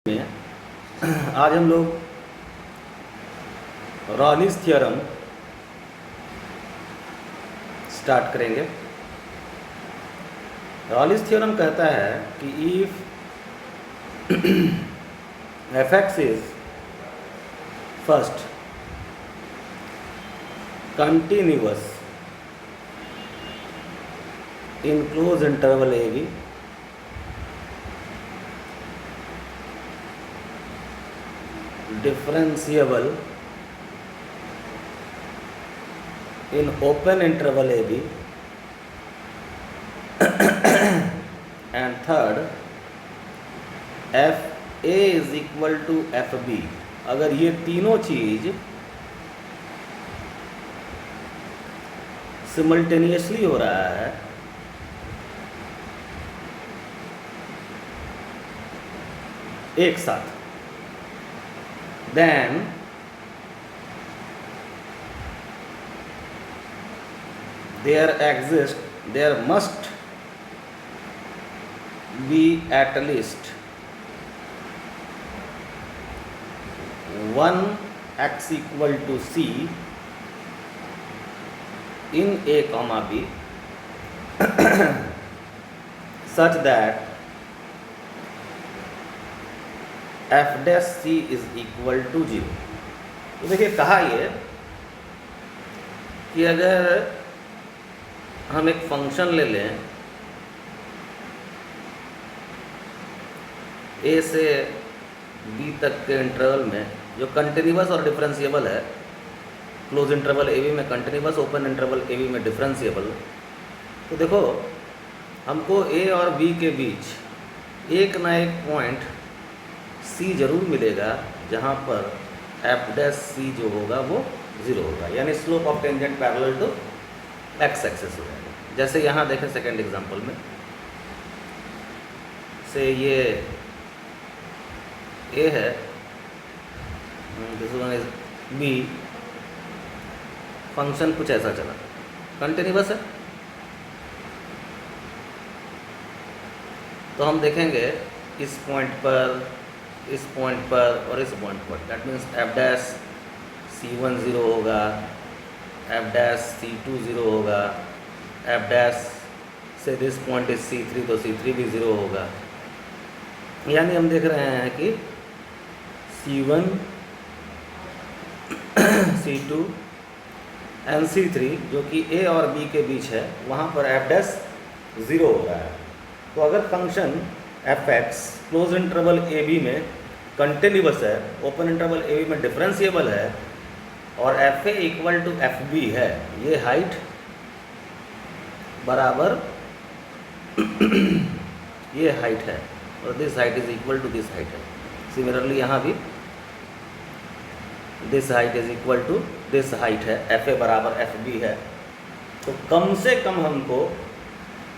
में आज हम लोग रॉलिस थ्योरम स्टार्ट करेंगे। रॉलिस थ्योरम कहता है कि if f x is first continuous in close interval A b differentiable in open interval AB and third FA is equal to FB। अगर ये तीनों चीज सिमल्टेनियसली हो रहा है एक साथ, then there must be at least one x equal to c in a comma b such that f dash c is equal to 0। तो देखिए कहा ये कि अगर हम एक फंक्शन ले लें ए से बी तक के इंटरवल में जो कंटिन्यूअस और डिफरेंशिएबल है, क्लोज इंटरवल ए बी में continuous, open interval A B में डिफरेंशिएबल, तो देखो हमको ए और बी के बीच एक ना एक पॉइंट सी जरूर मिलेगा जहाँ पर एफ डैश सी जो होगा वो 0 होगा, यानी slope of tangent parallel to x axis हो जाएगा। जैसे यहाँ देखें सेकेंड एग्जांपल में से ये ए है, this one is b, function कुछ ऐसा चला, कंटिन्यूअस है। तो हम देखेंगे इस पॉइंट पर, इस पॉइंट पर और इस पॉइंट पर, that means F dash C1 0 होगा, एफ डैश C2 0 होगा, एफ डैश से दिस पॉइंट इज C3 तो C3 भी 0 होगा। यानी हम देख रहे हैं कि C1 C2 एंड C3 जो कि A और B के बीच है, वहाँ पर एफ डैश 0 हो रहा है। तो अगर function f x close interval A B में कंटिन्यूअस है, ओपन इंटरवल ए बी में डिफरेंशिएबल है और f a equal to f b है, ये हाइट बराबर ये हाइट है और this height is equal to this height है। सिमिलरली यहाँ भी this height is equal to this height है, एफ ए बराबर एफ बी है। तो कम से कम हमको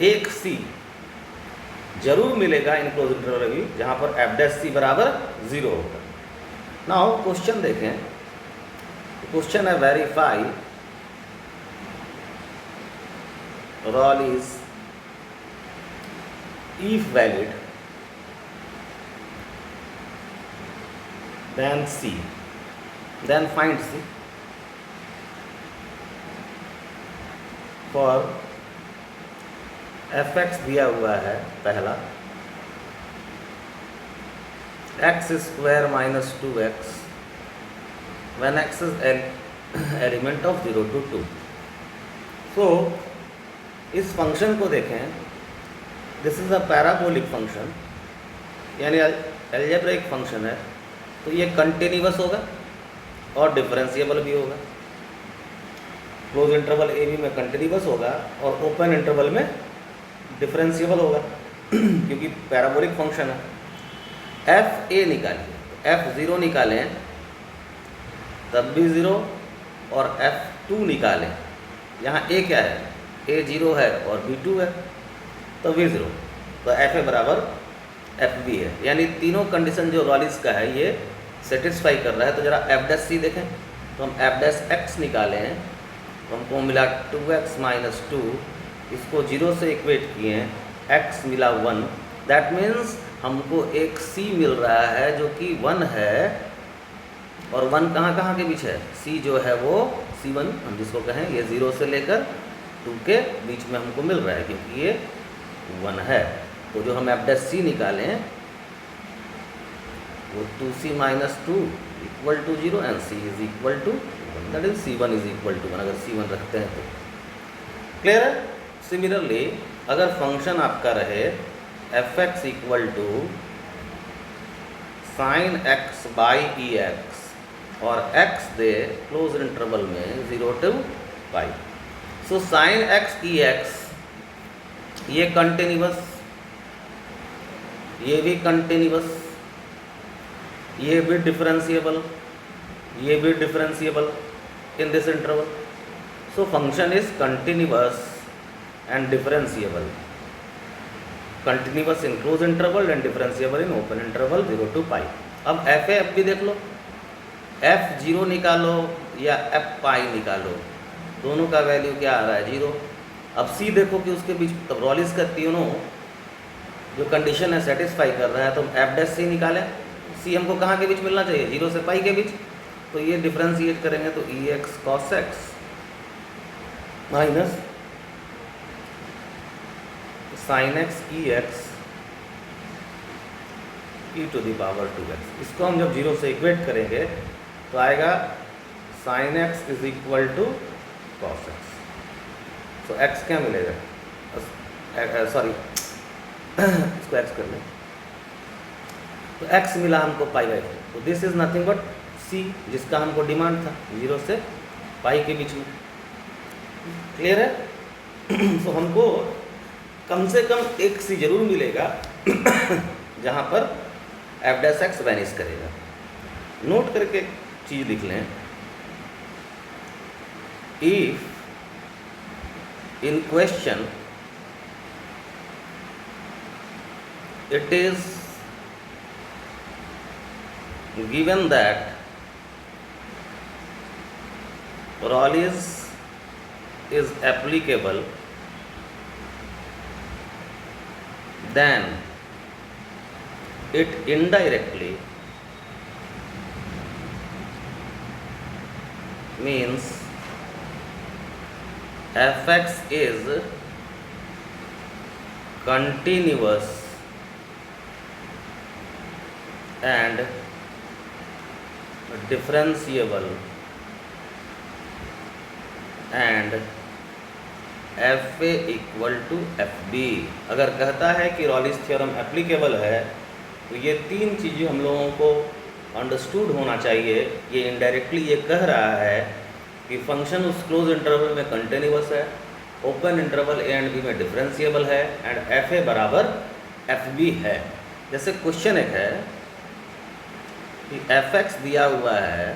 एक सी जरूर मिलेगा इन क्लोज इंटरवल भी जहाँ पर एफ डैश सी बराबर 0 होगा। नाउ क्वेश्चन देखें, क्वेश्चन है verify Rolle's if valid then c then find c for f x दिया हुआ है पहला x square minus 2x when x is element of 0 to 2। So इस फंक्शन को देखें, this is a parabolic function, यानी अलजेब्रिक फंक्शन है, तो ये कंटिन्यूअस होगा और डिफरेंशिएबल भी होगा। क्लोज इंटरवल ए बी में कंटिन्यूअस होगा और ओपन इंटरवल में डिफरेंशिएबल होगा क्योंकि पैराबोलिक फंक्शन है। एफ ए निकालिए, एफ 0 निकालें तब भी 0 और F2 निकालें, यहाँ A क्या है, A 0 है और B 2 है तो भी 0, तो एफ ए बराबर एफ बी है। यानी तीनों कंडीशन जो रॉलिस का है ये सेटिस्फाई कर रहा है। तो जरा एफ डैश सी देखें, तो हम एफ डैश एक्स निकालें तो हमको मिला 2x माइनस 2, इसको 0 से इक्वेट किए, x मिला 1, दैट मीन्स हमको एक c मिल रहा है जो कि 1 है, और 1 कहाँ कहाँ के बीच है, c जो है वो c1 हम जिसको कहें, ये 0 से लेकर 2 के बीच में हमको मिल रहा है क्योंकि ये 1 है। तो जो हम एफ डैश सी निकालें वो 2c minus 2 equal to 0 and c is equal to 1, that is c1 is equal to 1 अगर c1 रखते हैं तो। क्लियर है। सिमिलरली अगर फंक्शन आपका रहे f x equal to sine x by e x और x दे क्लोज इंटरवल में 0 to pi, so sine x e x ये कंटिन्यूअस, ये भी कंटिन्यूअस, ये भी डिफरेंशिएबल, ये भी differentiable in this interval. So function is continuous and differentiable, continuous in close interval and differentiable in open interval 0 to pi. अब f भी देख लो, f0 निकालो या f पाई निकालो, दोनों का वैल्यू क्या आ रहा है, 0। अब c देखो कि उसके बीच, तब रॉलिस का तीनों जो कंडीशन है सेटिस्फाई कर रहा है, तो हम एफ डैश सी निकालें। c हमको कहाँ के बीच मिलना चाहिए, 0 से पाई के बीच, तो ये डिफ्रेंशिएट करेंगे तो e x cos x minus sine x e x e to the power 2x। इसको हम जब 0 से इक्वेट करेंगे तो आएगा sine x is equal to cos x. तो x क्या मिलेगा, सॉरी इसको x कर लें, तो x मिला हमको पाई बाई 2। तो this is nothing but c जिसका हमको डिमांड था 0 से पाई के बीच में। क्लियर है। तो हमको कम से कम एक c जरूर मिलेगा जहाँ पर एफ डैश एक्स वैनिश करेगा। नोट करके चीज़ लिख लें, if in question it is given that Rayleigh's is applicable, then it indirectly means fx is continuous and differentiable and f a equal to f b. अगर कहता है कि रॉलिस theorem applicable है तो ये तीन चीज़ें हम लोगों को अंडरस्टूड होना चाहिए। ये इनडायरेक्टली ये कह रहा है कि फंक्शन उस क्लोज इंटरवल में कंटिन्यूअस है, open interval a and b में डिफरेंशिएबल है एंड एफ ए बराबर एफ बी है। जैसे क्वेश्चन एक है कि एफ एक्स दिया हुआ है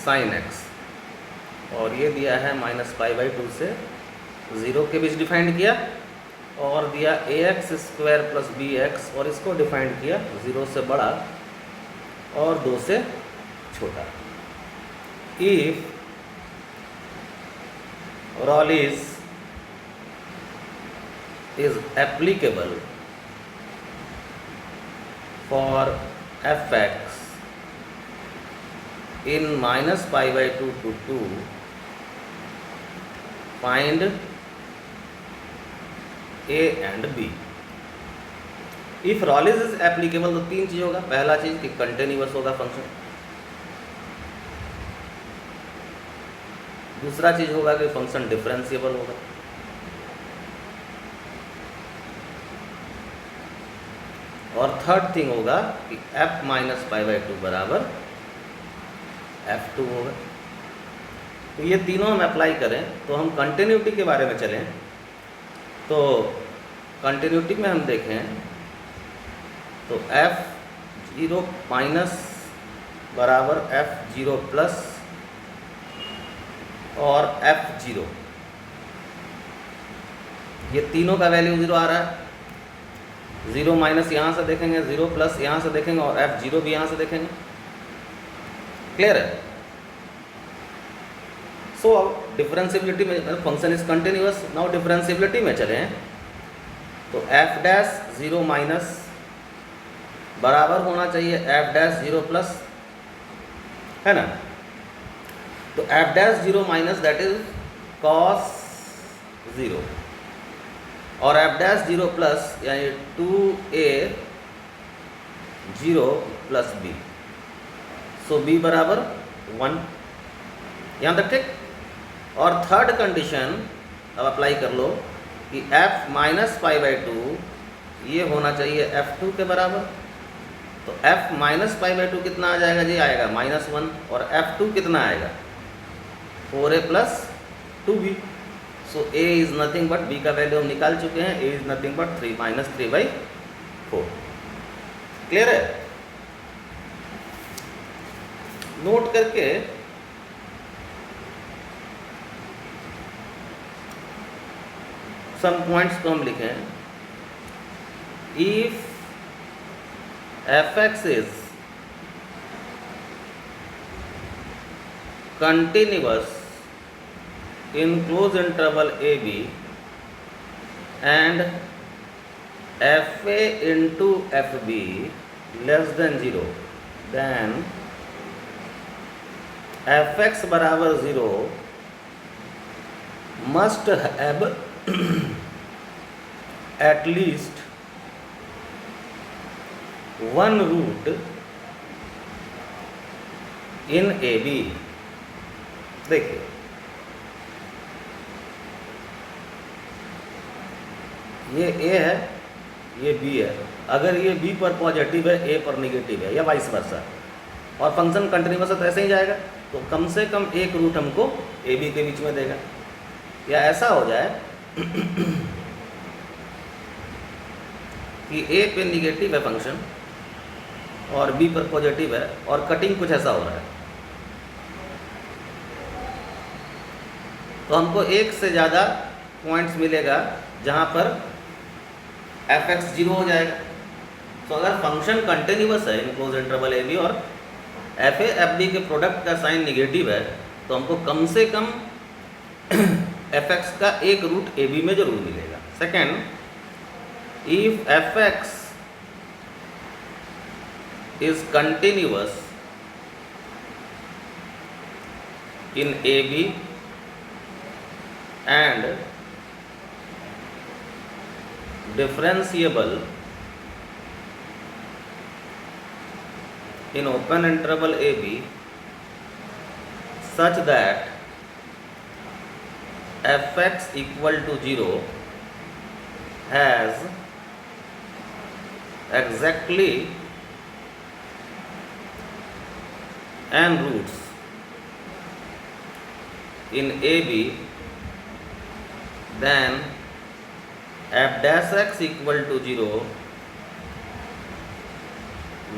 साइन एक्स और ये दिया है -π/2 से 0 के बीच डिफाइंड किया, और दिया ax² + bx और इसको डिफाइंड किया 0 से बड़ा और 2 से छोटा। If Rayleigh's is applicable for fx in -π/2 to 2, find a and b। If Rayleigh's is applicable तो तीन चीज होगा। पहला चीज कि कंटिन्यूअस होगा फंक्शन, दूसरा चीज होगा कि फंक्शन डिफरेंशिएबल होगा, और थर्ड थिंग होगा कि f -π/2 बराबर f2 होगा। तो ये तीनों हम अप्लाई करें तो हम कंटिन्यूटी के बारे में चलें तो कंटिन्यूटी में हम देखें तो f0 माइनस बराबर f0 प्लस और f0, ये तीनों का वैल्यू 0 आ रहा है। 0 माइनस यहाँ से देखेंगे, 0 प्लस यहाँ से देखेंगे और f0 भी यहाँ से देखेंगे। क्लियर है। सो अब डिफरेंशिएबिलिटी में function is continuous. Now differentiability में चलें तो एफ डैश ज़ीरो माइनस बराबर होना चाहिए एफ डैश ज़ीरो प्लस, है ना। तो f dash zero minus that is cos zero, और एफ डैश ज़ीरो प्लस यानी 2a ज़ीरो प्लस b, सो b बराबर 1, यहाँ तक ठीक। और थर्ड कंडीशन अब अप्लाई कर लो कि f minus pi by two ये होना चाहिए f2 के बराबर। तो f minus pi by two कितना आ जाएगा जी, आएगा -1, और f2 कितना आएगा 4a plus 2b। So a is nothing but, b का वैल्यू हम निकाल चुके हैं, a is nothing but 3 minus 3/4। Clear है? नोट करके सम पॉइंट्स को हम लिखें। If fx is continuous in closed interval ab and fa into fb less than 0, then fx बराबर 0 must have at least one root in AB। देखिए ये A है, ये B है। अगर ये B पर पॉजिटिव है, A पर नेगेटिव है, या वाइस वर्सा, और फंक्शन कंटिन्यूअस है तो ऐसे ही जाएगा, तो कम से कम एक रूट हमको AB के बीच में देगा। या ऐसा हो जाए कि A पे निगेटिव है फंक्शन और B पर पॉजिटिव है, और कटिंग कुछ ऐसा हो रहा है, तो हमको एक से ज़्यादा पॉइंट्स मिलेगा जहाँ पर fx 0 हो जाएगा। तो अगर फंक्शन कंटिन्यूअस है in close interval A b और एफ ए एफ बी के प्रोडक्ट का साइन निगेटिव है, तो हमको कम से कम fx का एक रूट ए बी में जरूर मिलेगा। Second, if fx is continuous in AB and differentiable in open interval AB such that fx equal to 0 has exactly n roots in AB, then f dash x equal to 0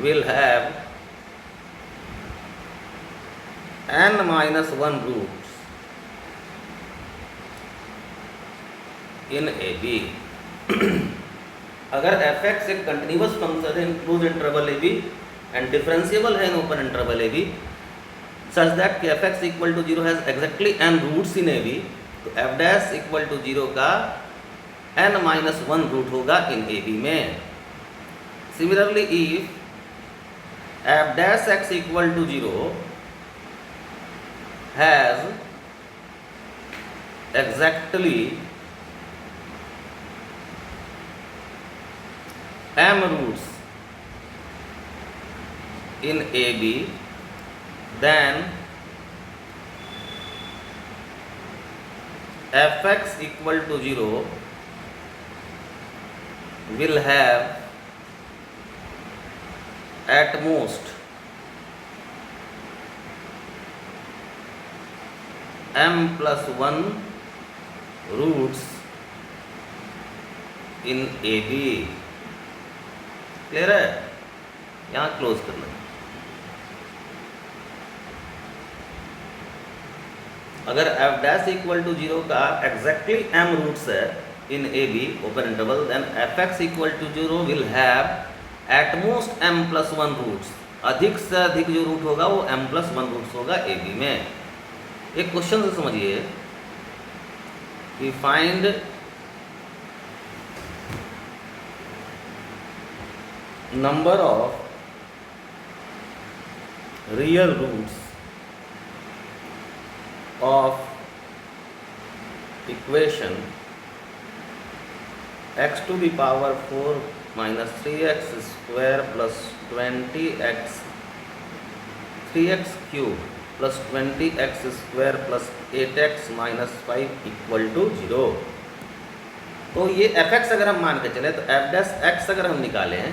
will have n minus 1 roots in AB। अगर fx एक continuous function है in close interval A B and differentiable है in open interval A B such that कि fx equal to 0 has exactly n roots in A B, तो f dash equal to 0 का n minus 1 root होगा in A B में। Similarly if f dash x equal to 0 has exactly m roots in AB, then fx equal to 0 will have at most m plus 1 roots in AB। Clear है? यहाँ close करना। अगर f dash equal to 0 का exactly m roots है in A B open interval, then fx equal to 0 will have at most m plus 1 roots. अधिक से अधिक जो रूट होगा वो m प्लस 1 रूट्स होगा ए बी में। एक क्वेश्चन से समझिए कि find number of real roots of equation x to the power 4 minus 3x square plus 20x 3x cube plus 20x square plus 8x minus 5 equal to 0। तो ये fx अगर हम मान के चले तो f डैश x अगर हम निकालें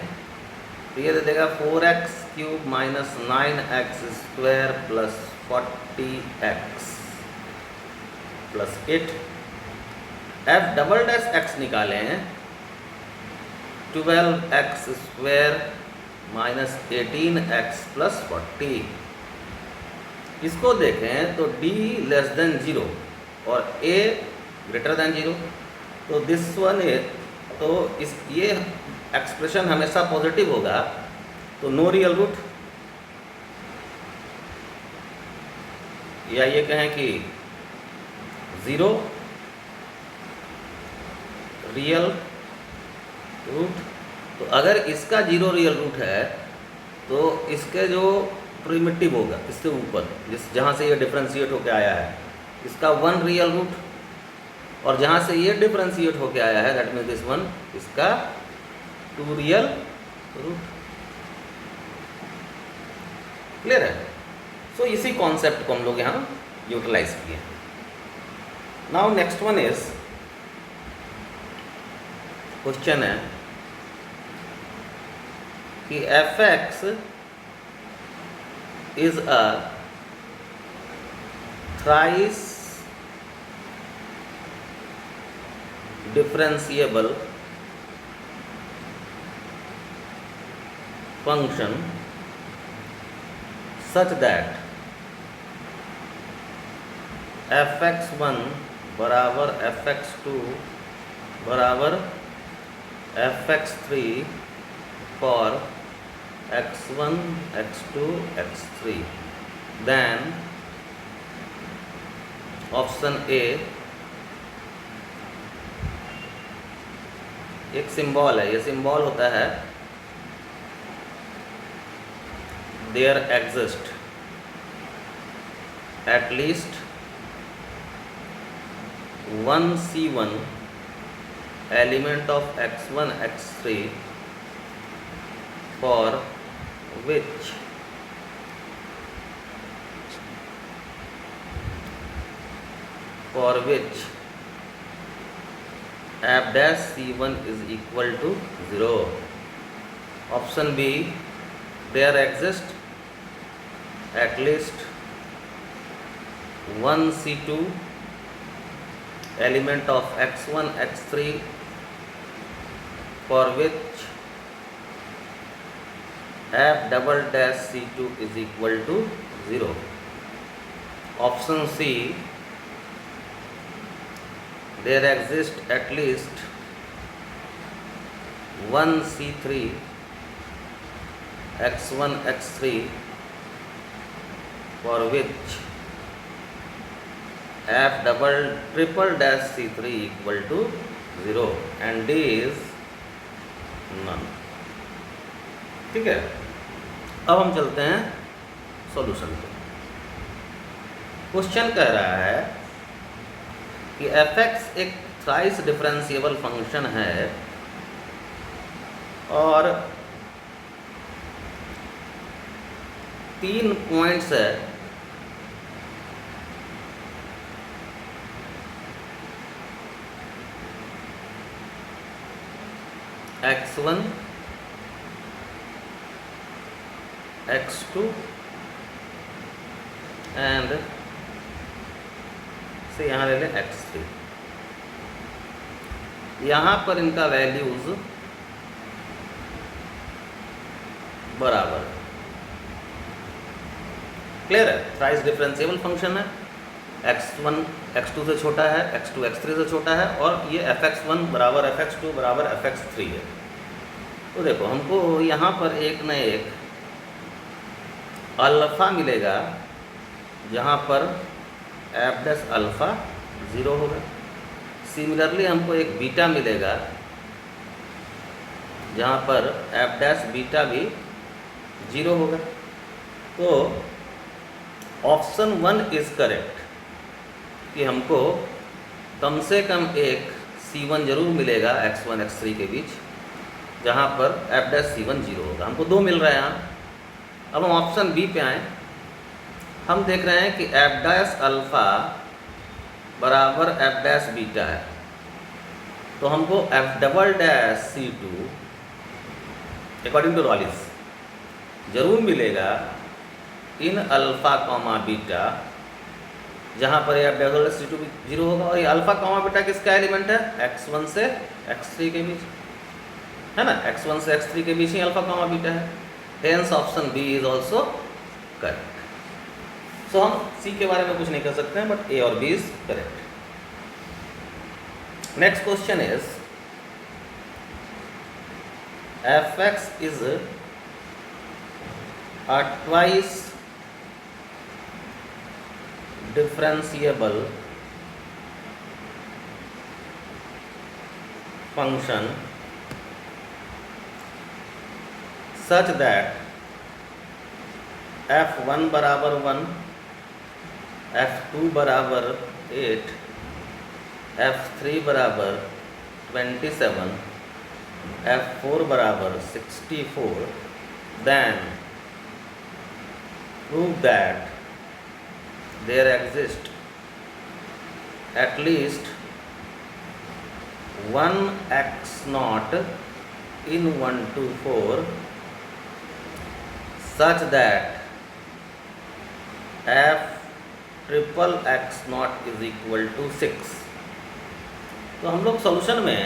तो ये दे देगा 4x cube minus 9x square plus 40x plus 8। f double dash x निकालें 12x square minus 18x plus 40। इसको देखें तो d लेस देन 0 और a ग्रेटर देन 0, तो दिस वन है, तो इस ये एक्सप्रेशन हमेशा पॉजिटिव होगा, तो नो रियल रूट, या ये कहें कि 0 रियल रूट। तो अगर इसका 0 रियल रूट है तो इसके जो प्रिमिटिव होगा इससे ऊपर जहाँ से ये डिफ्रेंशिएट होके आया है इसका 1 रियल रूट, और जहाँ से ये डिफ्रेंशिएट होके आया है दैट मीन्स दिस वन इसका 2 रियल रूट। क्लियर है? सो इसी कॉन्सेप्ट को हम लोग यहाँ यूटिलाइज किए। Now next one is question है कि f(x) is a thrice differentiable function such that f(x1) बराबर f(x2) बराबर f(x3) for x1, x2, x3, then option A एक सिंबल है, ये सिंबल होता है there exist at least one C1 element of x1, x3 for which f dash C1 is equal to 0. Option B, there exist at least one C2 element of x1, x3 for which f double dash C2 is equal to 0. Option C, there exist at least one C3 x1, x3 for which f double triple dash C3 equal to 0 and D is none. ठीक है, अब हम चलते हैं solution पे। Question कह रहा है कि f(x) एक थ्राइस डिफरेंशिएबल फंक्शन है और 3 पॉइंट्स है x1, x2 एंड से यहाँ ले लें x3। यहाँ पर इनका वैल्यूज बराबर है। क्लियर है? थ्राइस डिफरेंशिएबल फंक्शन है, x1 x2 से छोटा है, x2 x3 से छोटा है, और ये f(x1) बराबर f(x2) बराबर f(x3) है। तो देखो हमको यहाँ पर एक न एक अल्फ़ा मिलेगा जहाँ पर f डैश अल्फ़ा 0 होगा। सिमिलरली हमको एक बीटा मिलेगा जहाँ पर एफ डैश बीटा भी 0 होगा। तो ऑप्शन 1 इज़ करेक्ट कि हमको कम से कम एक C1 जरूर मिलेगा x1 x3 के बीच, जहाँ पर एफ डैश C1 0 होगा। हमको 2 मिल रहा है यहाँ। अब हम ऑप्शन बी पे आएँ। हम देख रहे हैं कि एफ डैश अल्फ़ा बराबर एफ डैश बीटा है, तो हमको f double dash C2 according to Rolle's जरूर मिलेगा इन अल्फ़ा कॉमा बीटा, जहाँ पर एफ डबल डैश C2 भी 0 होगा। और ये अल्फ़ा कॉमा बीटा किसका एलिमेंट है? x1 से x3 के बीच, है ना। x1 से x3 के बीच ही अल्फ़ा कॉमा बीटा है। Hence option B is also correct. So हम सी के बारे में कुछ नहीं कर सकते हैं, बट ए और b is correct. Next question is f(x) is a twice differentiable function such that f1 बराबर 1, f2 बराबर 8, f3 बराबर 27, f4 बराबर 64, then prove that there exists at least one x naught in 1 to 4 such that f triple x naught is equal to 6। तो हम लोग solution में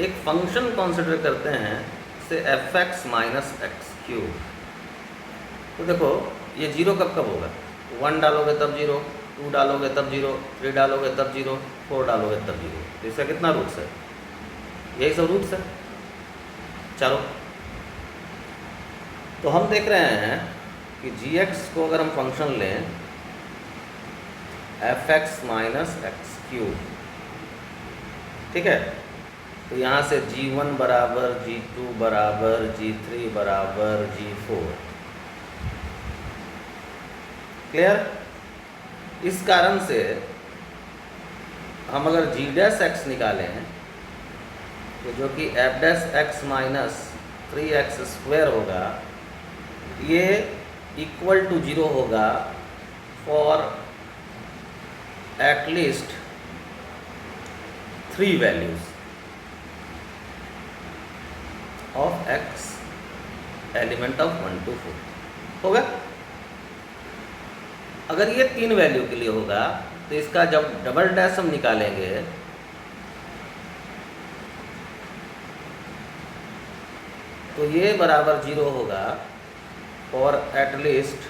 एक function consider करते हैं से f(x माइनस एक्स क्यूब। तो देखो ये 0 कब कब होगा? 1 डालोगे तब 0, 2 डालोगे तब 0, 3 डालोगे तब 0, 4 डालोगे तब 0। तो इसका कितना रूट्स है? यही सब रूट्स है चारों। तो हम देख रहे हैं कि g(x) को अगर हम फंक्शन लें f(x माइनस एक्स क्यूब, ठीक है, तो यहाँ से g1 बराबर g2 बराबर g3 बराबर g4। क्लियर? इस कारण से हम अगर g डैश x निकालें तो जो कि f dash x minus 3x square होगा, ये इक्वल टू 0 होगा for at least 3 values of x element of 1 to 4 होगा। अगर ये 3 वैल्यू के लिए होगा तो इसका जब डबल डैश हम निकालेंगे तो ये बराबर 0 होगा और एटलीस्ट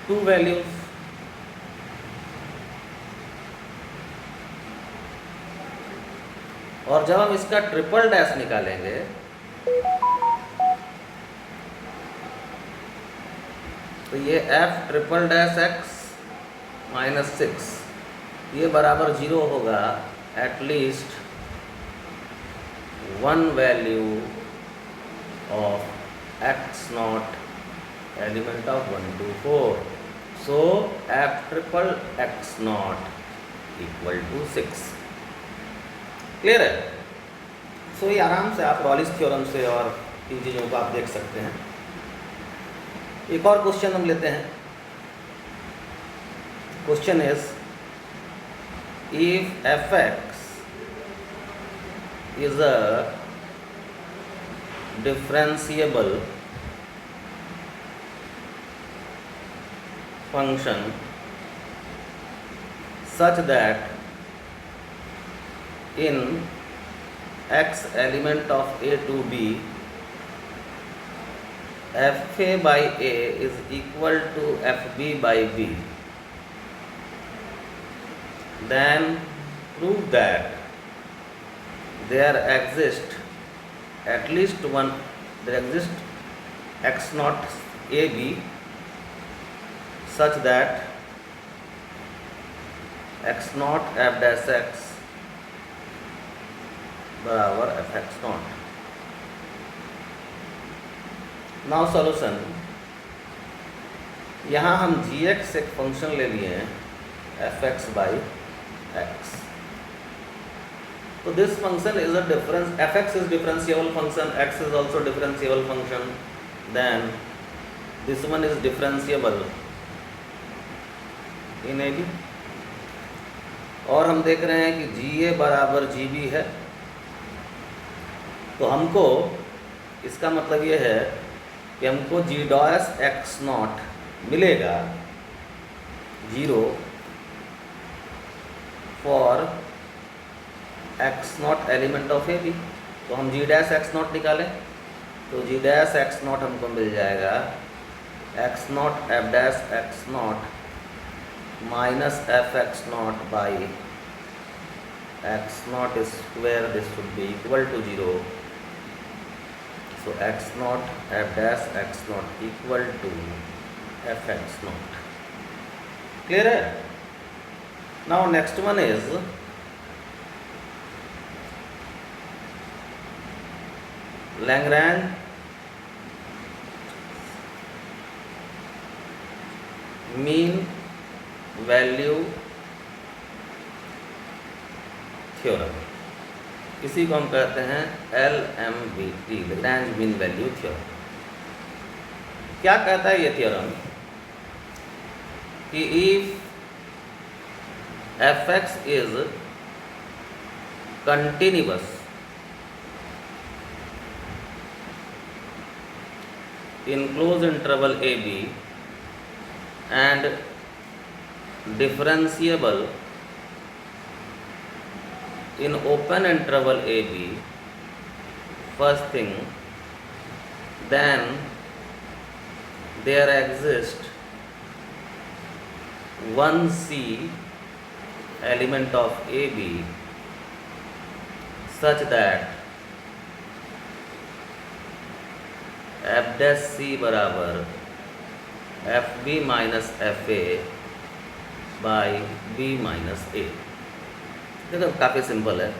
2 वैल्यूज। और जब हम इसका ट्रिपल डैश निकालेंगे तो ये f triple dash x minus 6 ये बराबर 0 होगा at least 1 value of x not element of 1 to 4। So f triple x not equal to 6। Clear है? सो ये आराम से आप रॉलिस थ्योरम से और इन चीज़ों को आप देख सकते हैं। एक और क्वेश्चन हम लेते हैं। Question is if f(x) is a differentiable function such that in x element of a to b fa by a is equal to fb by b, then prove that there exists x naught ab such that x naught f dash x बराबर f x not. Now solution, यहाँ हम g x एक function ले लिए हैं f x by x, तो this function is a difference, f x is differentiable function, x is also differentiable function, then this one is differentiable in A b. और हम देख रहे हैं कि जी ए बराबर जी बी है, तो हमको इसका मतलब ये है कि हमको जी डॉस एक्स नॉट मिलेगा 0 for x not element of a B. तो हम जी डैश एक्स नॉट निकालें, तो जी डैश एक्स नॉट हमको मिल जाएगा x naught f dash x naught minus f x naught by x naught square, this should be equal to 0। So x naught f dash x naught equal to f x naught. Clear है? Now next one is Lagrange mean value theorem, इसी को हम कहते हैं LMVT, Lagrange mean value theorem. क्या कहता है ये थ्योरम कि if f x is continuous in closed interval AB and differentiable in open interval AB, first thing, then there exists one C element of AB such that f dash c बराबर f b minus f a by b minus a. देखो काफ़ी simple है,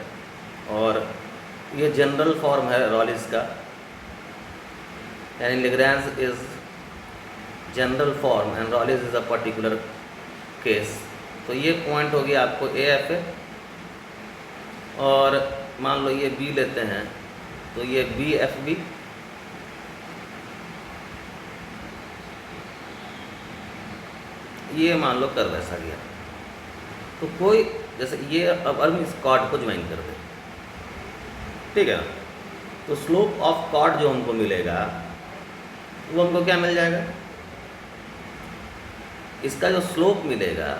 और ये general form है Rolle's का, यानी Lagrange is general form and Rolle's is a particular case. तो ये पॉइंट हो गया आपको ए एफ ए, और मान लो ये बी लेते हैं तो ये बी एफ बी, ये मान लो कर्व ऐसा गया। तो कोई जैसे ये अब हम इस कॉर्ड को ज्वाइन कर दे, ठीक है, तो स्लोप ऑफ कॉर्ड जो हमको मिलेगा वो हमको क्या मिल जाएगा, इसका जो स्लोप मिलेगा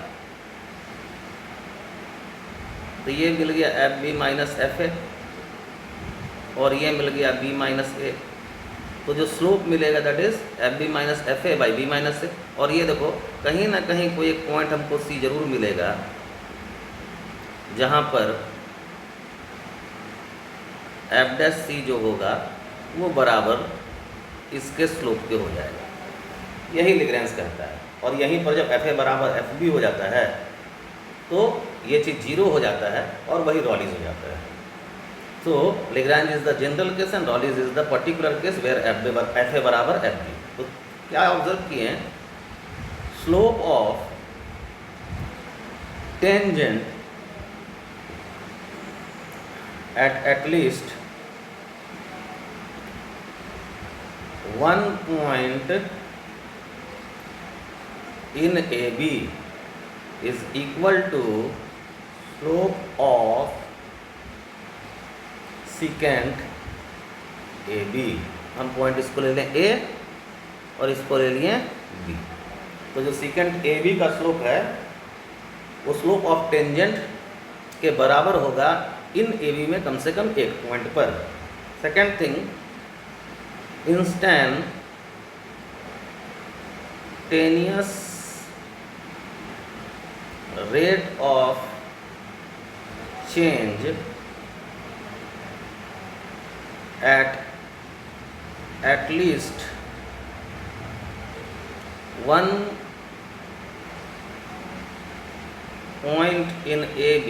तो ये मिल गया f b minus f a, और ये मिल गया बी माइनस ए। तो जो स्लोप मिलेगा that is f b minus f a by b minus a. और ये देखो कहीं ना कहीं कोई एक पॉइंट हमको सी जरूर मिलेगा जहाँ पर एफ डैश सी जो होगा वो बराबर इसके स्लोप के हो जाएगा, यही लैग्रैंज कहता है। और यहीं पर जब एफ ए बराबर एफ बी हो जाता है तो ये चीज़ 0 हो जाता है और वही रॉलिस हो जाता है। So Lagrange is the general case and Rayleigh is the particular case where f a बराबर एफ बी। तो क्या ऑब्जर्व किए हैं, slope of tangent at least one point in AB is equal to slope of secant AB। हम point इसको ले लें A और इसको ले लिए B। तो जो secant AB का स्लोप है वो स्लोप ऑफ टेंजेंट के बराबर होगा इन AB में कम से कम एक पॉइंट पर। Second thing, instantaneous rate of change at least one point in AB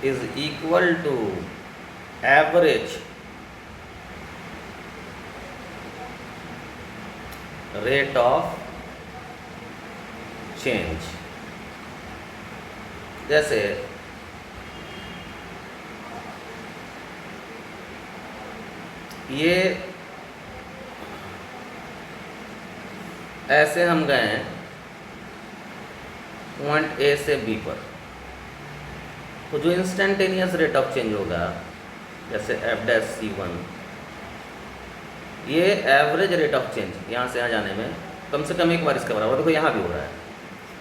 is equal to average rate of change। जैसे ये ऐसे हम गए हैं पॉइंट ए से बी पर, तो जो इंस्टेंटेनियस रेट ऑफ चेंज होगा जैसे f'(c1), ये एवरेज रेट ऑफ चेंज यहाँ से यहाँ जाने में कम से कम एक बार इसका बराबर, देखो यहाँ भी हो रहा है,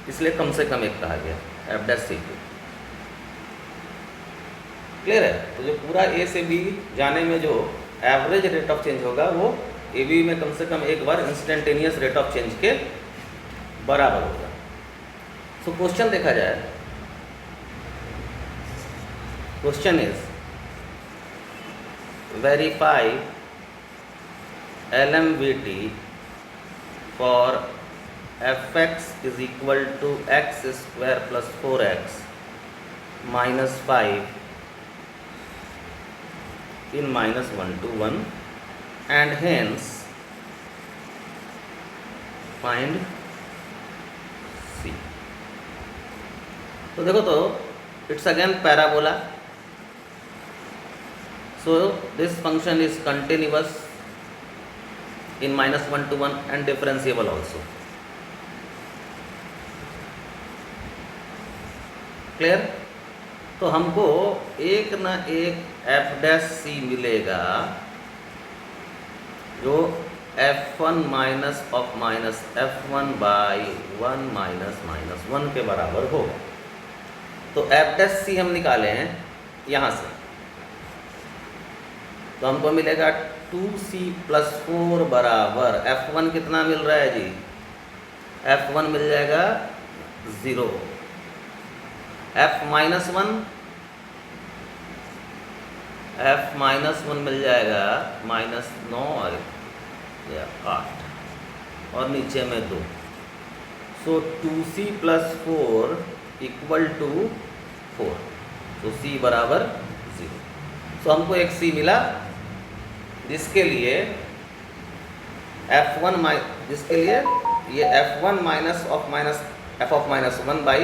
इसलिए कम से कम एक कहा गया f'(c2)। क्लियर है? तो जो पूरा ए से बी जाने में जो एवरेज रेट ऑफ चेंज होगा वो ए बी में कम से कम एक बार इंस्टेंटेनियस रेट ऑफ चेंज के बराबर होगा। सो क्वेश्चन देखा जाए, question is verify LMVT for fx is equal to x square plus 4x minus 5 in minus 1 to 1 and hence find C। तो देखो, तो it's again parabola, so this function is continuous in minus 1 to 1 and differentiable also। Clear? तो हमको एक ना एक f'(c) मिलेगा जो f1 minus of minus f1 by 1 minus minus 1 के बराबर होगा। तो f'(c) हम निकाले हैं यहाँ से, तो हमको मिलेगा 2c प्लस 4 बराबर f1 कितना मिल रहा है जी? f1 मिल जाएगा 0, f माइनस 1 मिल जाएगा -9 और 8 और नीचे में 2। सो 2c प्लस 4 इक्वल टू 4, तो c बराबर 0। सो हमको एक c मिला जिसके लिए जिसके लिए ये f1 minus of minus f of minus 1 by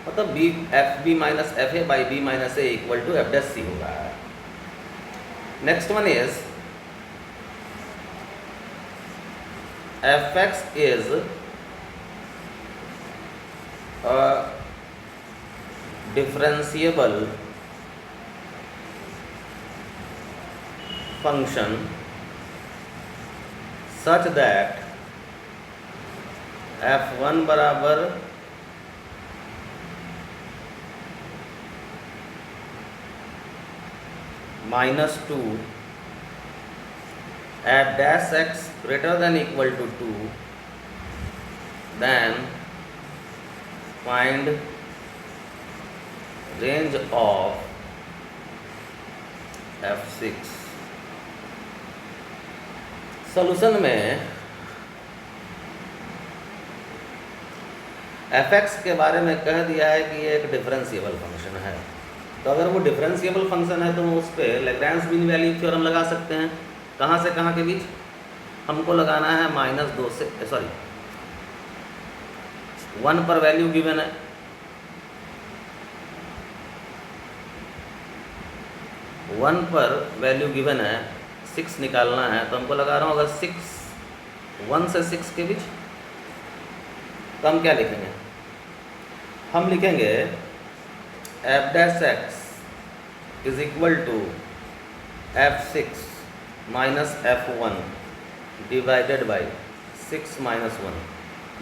मतलब b fb minus fa by b minus a equal to f'(c) होगा। Next one is fx is differentiable function such that f1 बराबर -2 f'(x) greater than equal to 2, then find range of f6। Solution में f(x) के बारे में कह दिया है कि ये एक डिफरेंशिएबल फंक्शन है, तो अगर वो डिफरेंशिएबल फंक्शन है तो हम उस पर लैग्रेंज मीन वैल्यू थ्योरम लगा सकते हैं। कहाँ से कहाँ के बीच? हमको लगाना है -2 से 1 पर वैल्यू गिवन है, वन पर वैल्यू गिवन है, 6 निकालना है, तो हमको लगा रहा हूँ अगर 1 से 6 के बीच, तो हम क्या लिखेंगे? हम लिखेंगे f'(x) is equal to f6 minus f1 divided by 6 minus 1।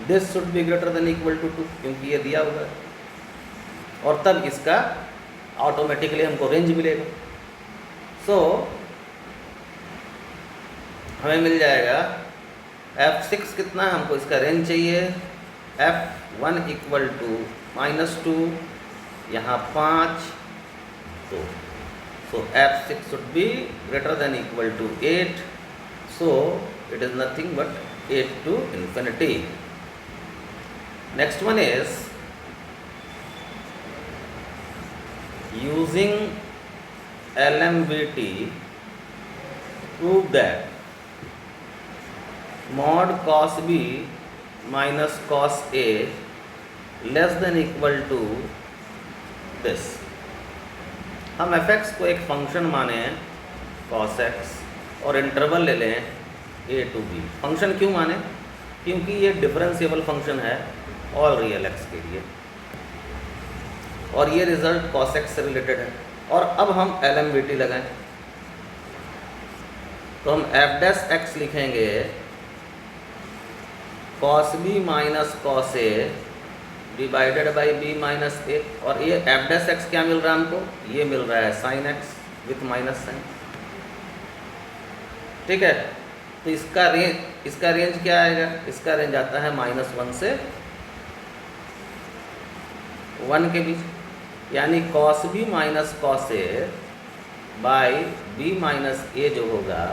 This should be greater than equal to 2, क्योंकि ये दिया हुआ है, और तब इसका ऑटोमेटिकली हमको रेंज मिलेगा। सो हमें मिल जाएगा f6 कितना, हमको इसका रेंज चाहिए, f1 इक्वल टू -2, यहाँ 5, तो f6 should be greater than equal to 8, so it is nothing but 8 to infinity। Next one is using LMVT prove that mod cos B minus cos A less than equal to this। हम fx को एक function माने cos x और interval ले लें a to b। Function क्यों माने? क्योंकि ये डिफरेंशिएबल फंक्शन है ऑल रियल x के लिए और ये रिजल्ट cos x से रिलेटेड है। और अब हम LMVT लगाएं तो हम f डैश x लिखेंगे cos b minus cos a divided by b minus a, और ये f डैश x क्या मिल रहा है हमको? ये मिल रहा है sin x with minus sine. ठीक है, तो इसका रेंज क्या आएगा? इसका रेंज आता है -1 से 1 के बीच, यानी cos b minus cos a by b minus a जो होगा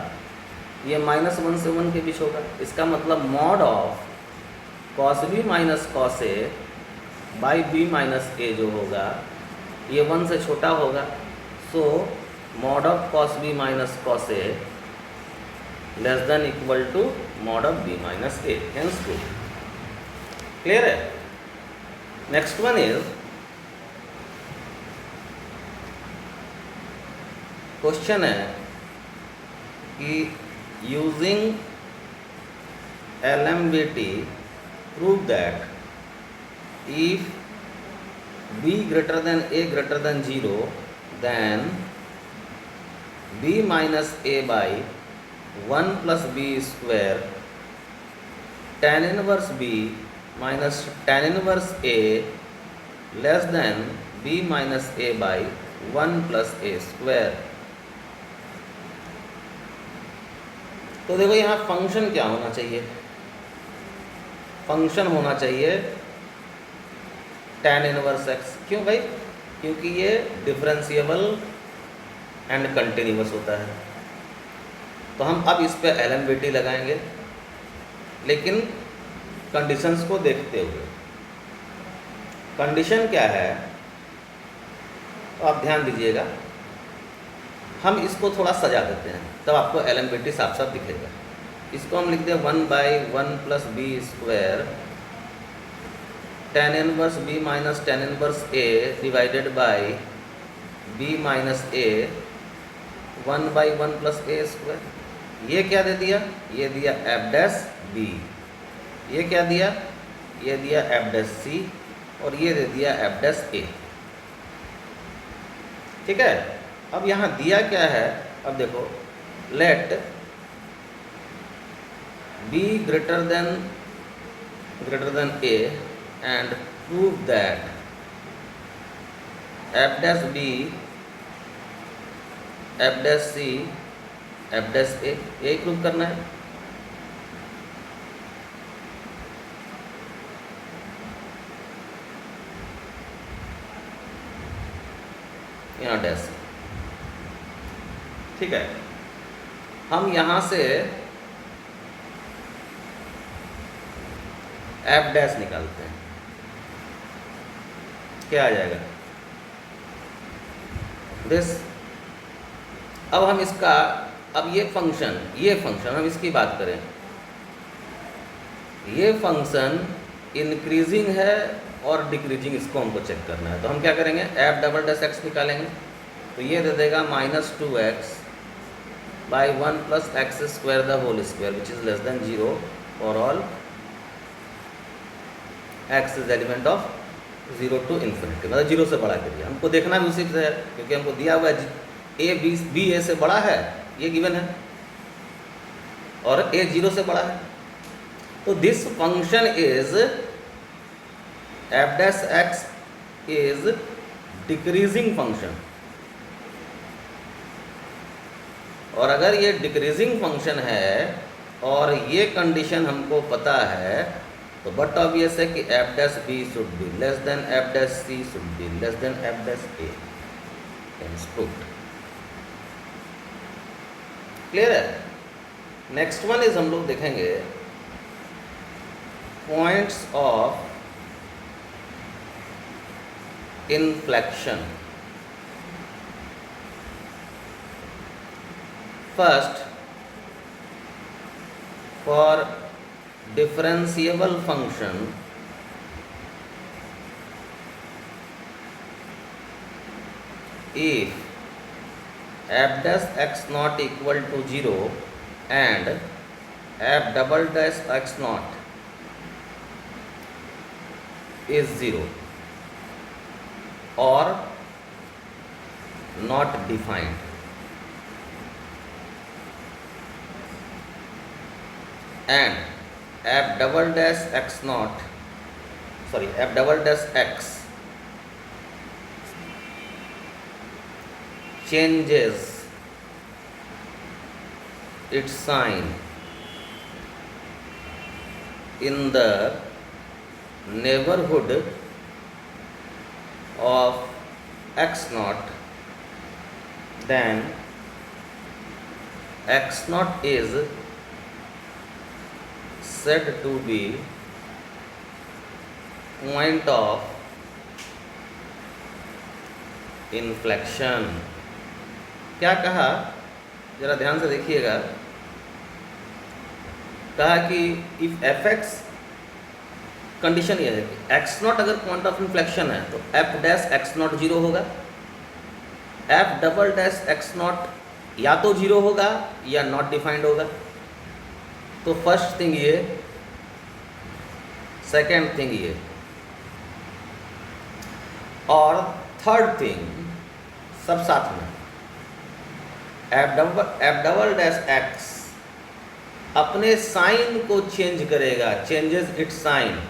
ये -1 से 1 के बीच होगा। इसका मतलब mod of cos b minus cos a by b minus a जो होगा ये 1 से छोटा होगा। So mod of cos b minus cos a less than equal to mod of b minus a, hence true. Clear है? Next one is question है कि using LMVT prove that if b greater than a greater than 0 then b minus a by 1 plus b square tan inverse b minus tan inverse a less than b minus a by 1 plus a square। तो देखो यहाँ function क्या होना चाहिए? Function होना चाहिए tan inverse x। क्यों भाई? क्योंकि ये डिफरेंशिएबल एंड कंटिन्यूअस होता है। तो हम अब इस पे LMVT लगाएंगे, लेकिन कंडीशंस को देखते हुए। कंडीशन क्या है तो आप ध्यान दीजिएगा, हम इसको थोड़ा सजा देते हैं तब आपको LMVT साफ साफ दिखेगा। इसको हम लिख दें 1/1 plus b square tan inverse b minus tan inverse a divided by b minus a 1/1 plus a square. ये क्या दे दिया? ये दिया f डैश b। ये क्या दिया? ये दिया f डैश c और ये दे दिया f डैश a। ठीक है, अब यहाँ दिया क्या है? अब देखो, let b greater than a and prove that f dash b, f dash c, f dash a, यही प्रूव करना है। यहाँ डैश। ठीक है, हम यहाँ से f डैश निकालते हैं। क्या आ जाएगा? दिस। अब हम इसका, अब ये फंक्शन हम इसकी बात करें, ये फंक्शन इंक्रीजिंग है और डिक्रीजिंग, इसको हमको चेक करना है। तो हम क्या करेंगे? f डबल डैश x निकालेंगे तो ये दे देगा -2x by 1 plus x square the whole square which is less than 0 for all x is element of 0 to infinity, मतलब 0 से बड़ा के लिए। हमको देखना भी उसी से है क्योंकि हमको दिया हुआ है b a से बड़ा है, ये गिवन है, और a 0 से बड़ा है। तो this function is f dash x is decreasing function, और अगर ये डिक्रीजिंग फंक्शन है और ये कंडीशन हमको पता है तो बट ऑब्वियस है कि f dash b should be less than f dash c should be less than f dash a। Hence proved. Clear है? नेक्स्ट वन इज हम लोग देखेंगे points of inflection. first, for differentiable function, if f dash x naught equal to 0 and f double dash x naught is 0 or not defined, and f double dash x naught, sorry, f double dash x changes its sign in the neighborhood of x naught, then x naught is said to be point of inflection. क्या कहा, जरा ध्यान से देखिएगा. कहा कि if f x, condition यह है कि एक्स नॉट अगर पॉइंट ऑफ इन्फ्लेक्शन है तो एफ डैश एक्स नॉट 0 होगा, f double dash x not या तो 0 होगा या नॉट डिफाइंड होगा. तो फर्स्ट थिंग ये, सेकेंड थिंग ये, और थर्ड थिंग सब साथ में. एफ डबल डैश एक्स अपने साइन को चेंज करेगा, changes its sign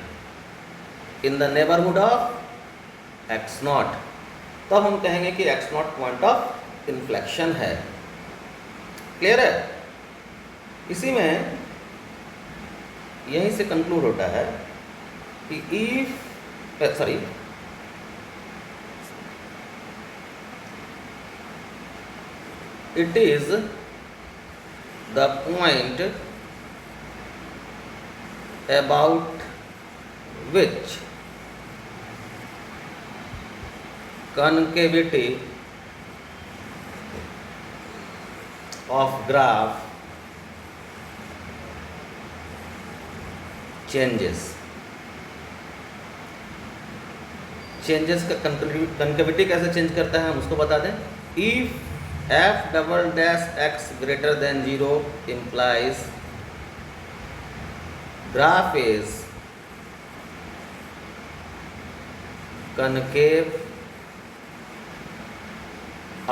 in the neighbourhood of x not. तो हम कहेंगे कि x not point of inflection है. क्लियर है? इसी में यहीं से कंक्लूड होता है कि if, sorry, it is the point about which concavity of graph changes. Changes का कनकेविटी कैसे चेंज करता है हम उसको बता दें. If f double dash x greater than 0 implies graph is concave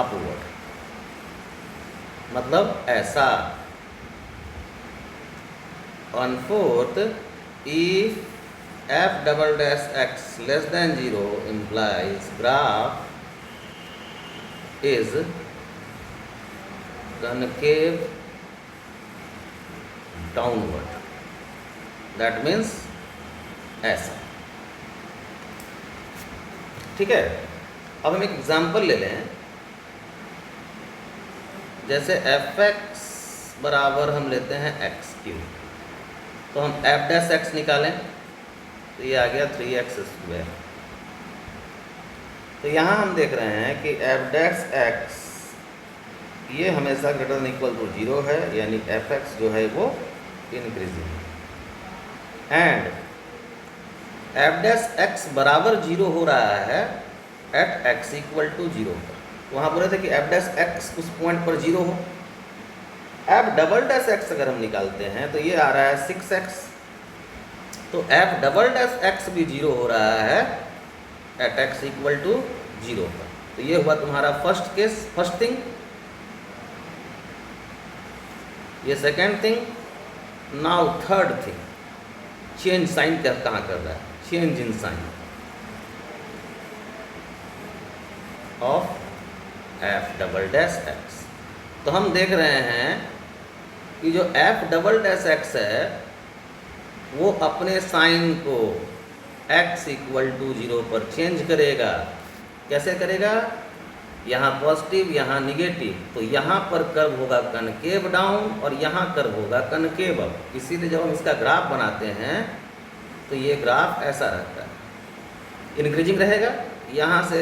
upward. मतलब ऐसा. on fourth, if f double dash x less than 0 implies graph is concave downward. That means ऐसा. ठीक है. अब हम एक एग्जाम्पल ले लें. जैसे एफ एक्स बराबर हम लेते हैं एक्स क्यूब, तो हम एफ डैश एक्स निकालें तो ये आ गया 3x². तो यहाँ हम देख रहे हैं कि एफ डैश एक्स ये हमेशा ग्रेटर देन इक्वल टू 0 है, यानी एफ एक्स जो है वो increasing, and F dash x बराबर 0 हो रहा है एट एक्स इक्वल टू 0 पर. वहाँ बोले थे कि एफ डैश एक्स उस पॉइंट पर 0 हो. एफ डबल डैश एक्स अगर हम निकालते हैं तो ये आ रहा है 6x. तो एफ डबल डैश एक्स भी 0 हो रहा है एट एक्स इक्वल टू 0 पर. तो ये हुआ तुम्हारा फर्स्ट केस, फर्स्ट थिंग. ये second thing. Now third thing, change sign कहाँ कर रहा है, change in sign of f double dash x. तो हम देख रहे हैं कि जो एफ डबल डैश एक्स है वो अपने साइन को x इक्वल टू 0 पर चेंज करेगा. कैसे करेगा? यहाँ पॉजिटिव यहाँ निगेटिव, तो यहाँ पर कर्व होगा कनकेव डाउन और यहाँ कर्व होगा कनकेव अप. इसीलिए जब हम इसका ग्राफ बनाते हैं तो ये ग्राफ ऐसा रहता है, इंक्रीजिंग रहेगा. यहाँ से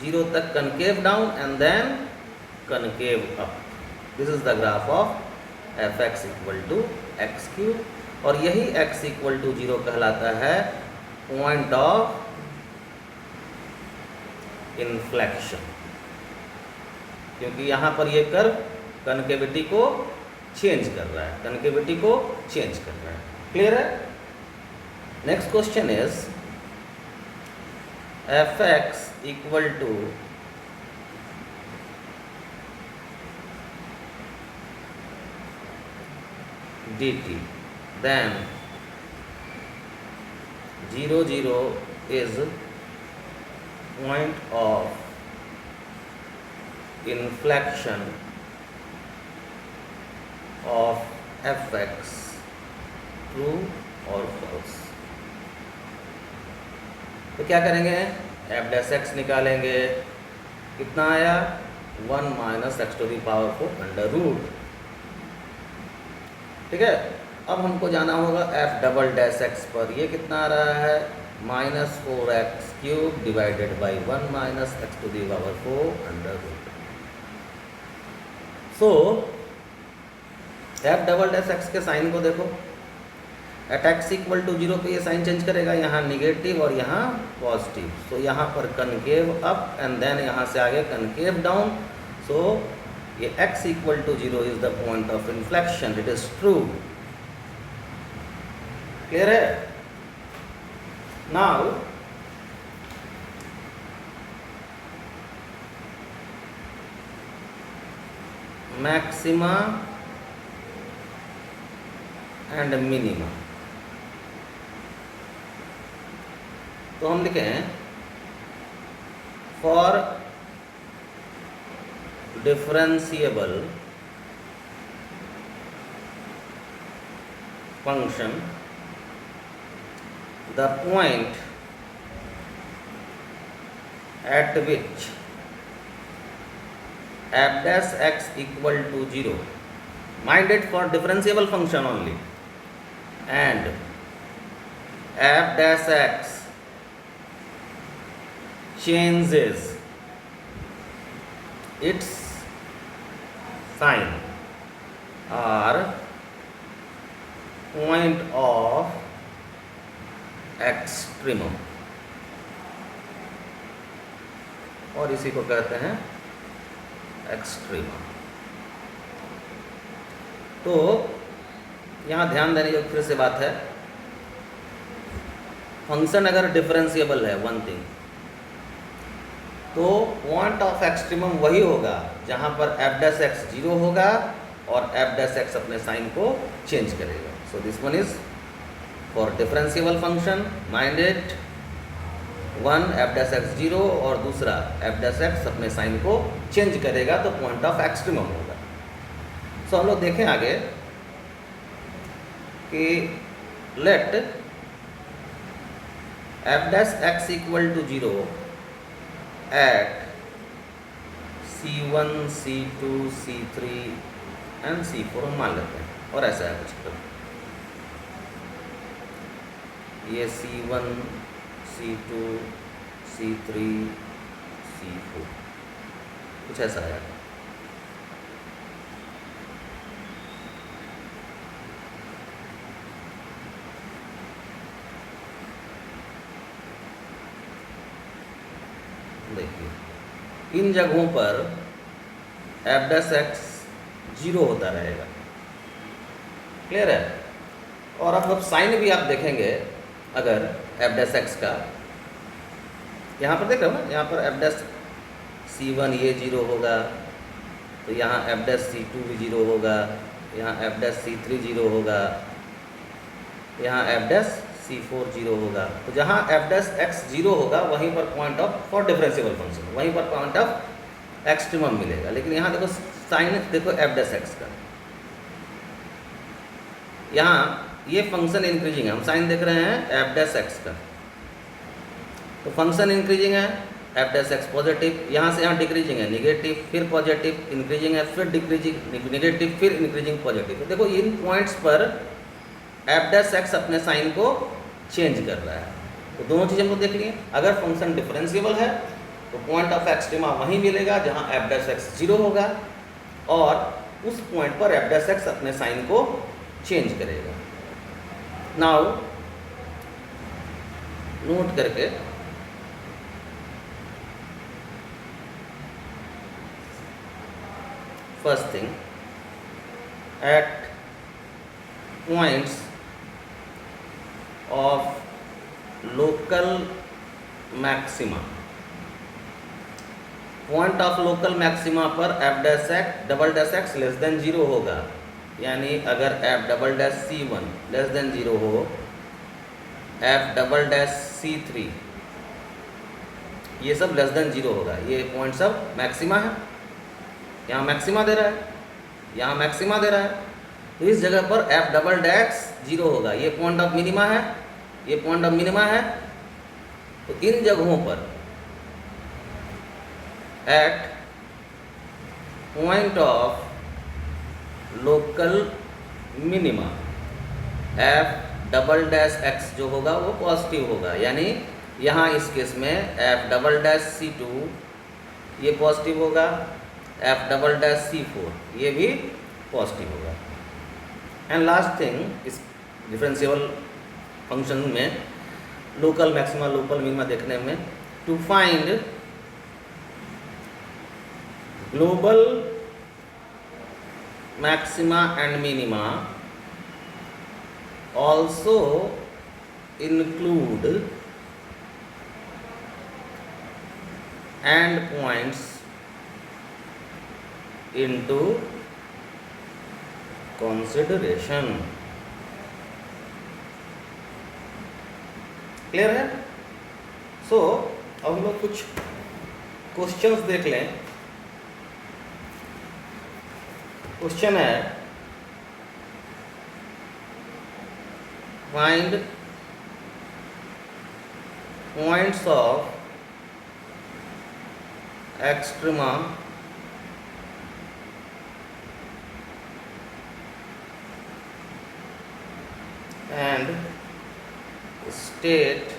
0 तक concave down and then concave up. This is the graph of f x equal to x cube, और यही एक्स इक्वल टू 0 कहलाता है पॉइंट ऑफ इन्फ्लेक्शन, क्योंकि यहाँ पर ये कर्व कनकेविटी को चेंज कर रहा है, कनकेविटी को चेंज कर रहा है। क्लियर है? Next question is f x equal to dt, then 0 0 is point of inflection of fx, true or false। तो क्या करेंगे, एफ डैश एक्स निकालेंगे, कितना आया 1 minus x to the power 4 under root. ठीक है, अब हमको जाना होगा एफ डबल डैश एक्स पर, ये कितना आ रहा है minus 4x cube divided by 1 minus x to the power 4 under root. So f double dash x के साइन को देखो, एट एक्स इक्वल टू 0 पे ये साइन चेंज करेगा, यहाँ निगेटिव और यहाँ पॉजिटिव। सो यहाँ पर कनकेव अप एंड देन यहाँ से आगे कनकेव डाउन। सो ये x equal to 0 is the point of inflection, it is true. Clear है? नाउ मैक्सिमा एंड मिनिमा, तो हम लिखें for differentiable function the point at which f dash x equal to 0, mind it for differentiable function only, and f dash x changes its sign or point of extremum, और इसी को कहते हैं extremum. तो यहाँ ध्यान देने योग्य फिर से बात है, फंक्शन अगर डिफरेंशिएबल है वन थिंग, तो पॉइंट ऑफ एक्सट्रीमम वही होगा जहाँ पर एफ डैश एक्स 0 होगा और एफ डैश एक्स अपने साइन को चेंज करेगा। So this one is for differentiable function, minded one F dash x 0 और दूसरा एफ डैश एक्स अपने साइन को चेंज करेगा, तो पॉइंट ऑफ एक्सट्रीमम होगा। सो हम लोग देखें आगे कि let f dash x equal to 0 at C1, C2, C3 and C4 हम मान लेते हैं, और ऐसा है कुछ, ये C1, C2, C3, C4 कुछ ऐसा है। देखिए इन जगहों पर एफ डैश एक्स 0 होता रहेगा। क्लियर है? और अब साइन भी आप देखेंगे, अगर एफ डैश एक्स का यहाँ पर देख रहे हो ना, यहाँ पर एफ डैश C1 ये 0 होगा, तो यहाँ एफ डैश C2 भी 0 होगा, यहाँ एफ डैश C3 0 होगा, यहाँ एफ डैश C4 0 होगा। तो जहाँ एफ डैश एक्स 0 होगा वहीं पर point of for differentiable function, वहीं पर पॉइंट ऑफ एक्सट्रीमम मिलेगा। लेकिन यहाँ देखो साइन, देखो एफ डैश एक्स का, यहाँ ये फंक्शन इंक्रीजिंग है, हम साइन देख रहे हैं एफ डैश एक्स का, तो फंक्शन इंक्रीजिंग है, एफ डैश एक्स पॉजिटिव, यहाँ से यहाँ डिक्रीजिंग है, निगेटिव फिर पॉजिटिव, इंक्रीजिंग है फिर डिक्रीजिंग निगेटिव फिर इंक्रीजिंग पॉजिटिव। तो देखो इन पॉइंट्स पर एफ डैश एक्स अपने साइन को चेंज कर रहा है। तो दोनों चीज़ हमको देख लिए, अगर फंक्शन डिफरेंशिएबल है तो पॉइंट ऑफ एक्सट्रीमा वहीं मिलेगा जहाँ एफ डैश एक्स 0 होगा, और उस पॉइंट पर एफ डैश एक्स अपने साइन को चेंज करेगा। नाउ नोट करके first thing, at points of local maxima, point of local maxima पर f dash x double dash x less than 0 होगा। यानी अगर f double dash C1 less than 0 हो, F double dash C3 ये सब less than 0 होगा। ये point सब मैक्सिमा है, यहाँ मैक्सिमा दे रहा है, यहाँ मैक्सिमा दे रहा है, तो इस जगह पर एफ डबल डैश 0 होगा। ये पॉइंट ऑफ मिनिमा है, ये पॉइंट ऑफ मिनिमा है। तो इन जगहों पर at point of local minima f double dash x जो होगा वो पॉजिटिव होगा। यानी यहाँ इस केस में एफ डबल डैश C2 ये पॉजिटिव होगा, एफ डबल डैश C4 ये भी पॉजिटिव होगा। एंड लास्ट थिंग, इस डिफरेंशियल फंक्शन में लोकल मैक्सिमा लोकल मिनिमा देखने में, to find global maxima and minima also include end points into consideration। क्लियर है? सो अब हम लोग कुछ क्वेश्चंस देख लें। क्वेश्चन है, find points of extrema and state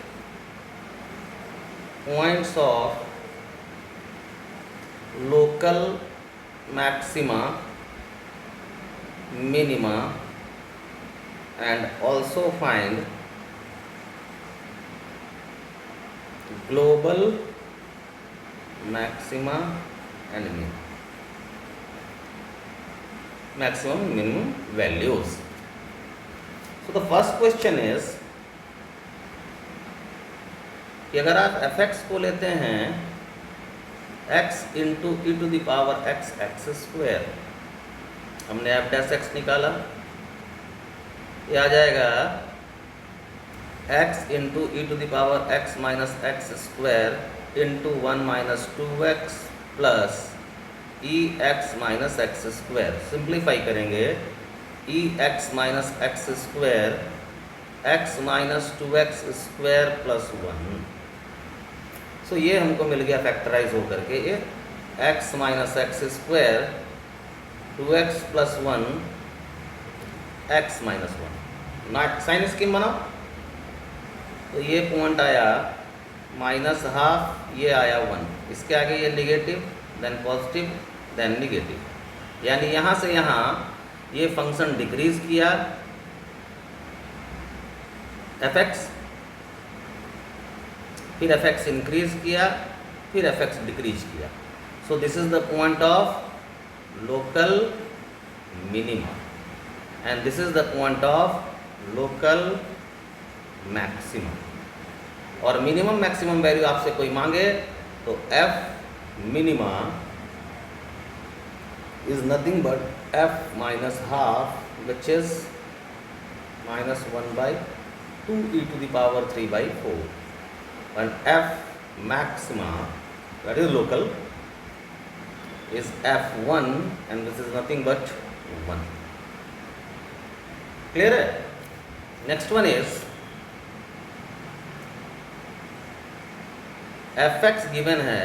points of local maxima minima and also find global maxima and maximum minimum values। So the first question is कि अगर आप fx को लेते हैं x into e to the power x x square, हमने f dash x निकाला, ये आ जाएगा x into e to the power x minus x square into 1 minus 2x plus e x minus x square. Simplify करेंगे, e x minus x square x minus 2x square plus 1। So ये हमको मिल गया factorise होकर के, ये x minus x square 2x plus 1 x minus 1। Sign scheme बनाओ, तो ये पॉइंट आया माइनस हाफ, ये आया 1, इसके आगे ये negative, then positive, then negative. यानी यहाँ से यहाँ ये फंक्शन डिक्रीज किया fx, फिर fx इंक्रीज किया, फिर fx डिक्रीज किया। So this is the point of local minima and this is the point of local maximum. और मिनिमम मैक्सिमम वैल्यू आपसे कोई मांगे तो f मिनिमा is nothing but f minus half which is minus 1/2 e to the power 3/4, and f maxima that is local is f1 and this is nothing but 1। क्लियर है? Next one is fx given है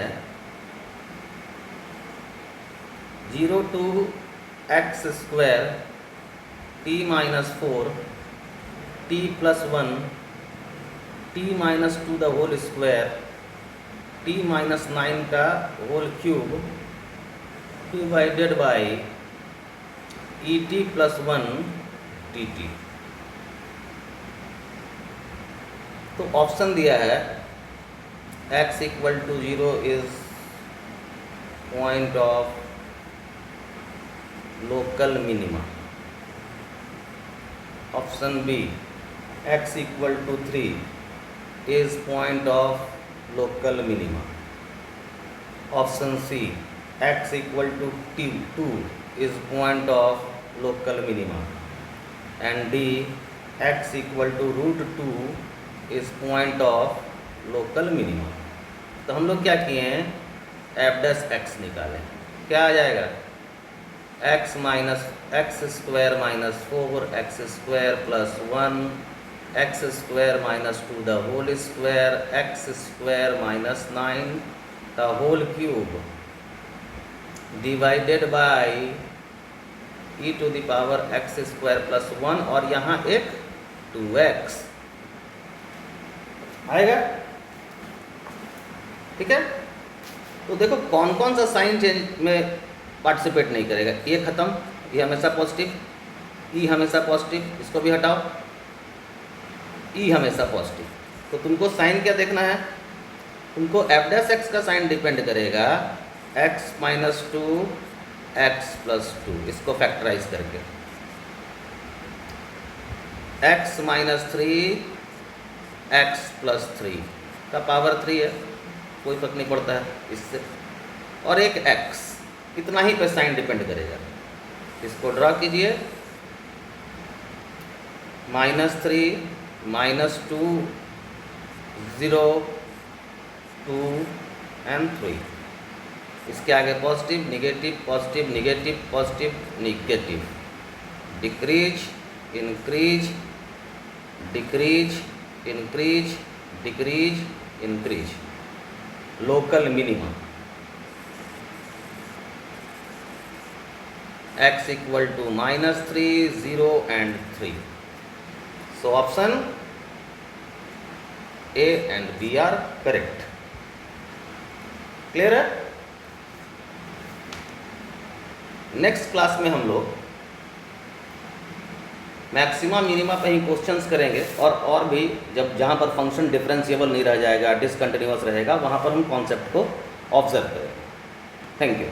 0 to x square t minus 4 t plus 1 t minus 2 the whole square t minus 9 का whole cube divided by e t plus 1 t t. तो option दिया है x equal to 0 is point of local minima. Option B x equal to 3 is point of local minima. Option C x equal to 2 is point of local minima. And D x equal to √2 is point of local minima. तो हम लोग क्या किए हैं, F dash x निकालें। क्या आ जाएगा, x minus x square minus 4x² plus 1 x² minus 2 the whole square x² minus 9 the whole cube divided by e to the power x² plus 1 और यहाँ एक 2x आएगा। ठीक है, तो देखो कौन कौन सा साइन चेंज में पार्टिसिपेट नहीं करेगा। ये खत्म, ये हमेशा पॉजिटिव, ई हमेशा पॉजिटिव, इसको भी हटाओ, ई हमेशा पॉजिटिव। तो तुमको साइन क्या देखना है, तुमको एफ डैश एक्स का साइन डिपेंड करेगा x माइनस 2 x प्लस 2, इसको फैक्टराइज करके x माइनस 3 x प्लस 3 का पावर 3 है, कोई फर्क नहीं पड़ता है इससे, और एक x, इतना ही पे साइन डिपेंड करेगा। इसको ड्रा कीजिए, -3 -2 0 2 एंड 3। इसके आगे positive negative positive negative positive negative, decrease increase decrease increase decrease increase, local minimum x equal to -3 0 and 3। So option A and B are correct. Clear है। Next class में हम लोग maxima minima पे ही questions करेंगे, और भी जब जहाँ पर फंक्शन डिफरेंशिएबल नहीं रह जाएगा, डिसकंटिन्यूअस रहेगा, वहाँ पर हम कॉन्सेप्ट को ऑब्जर्व करेंगे। Thank you.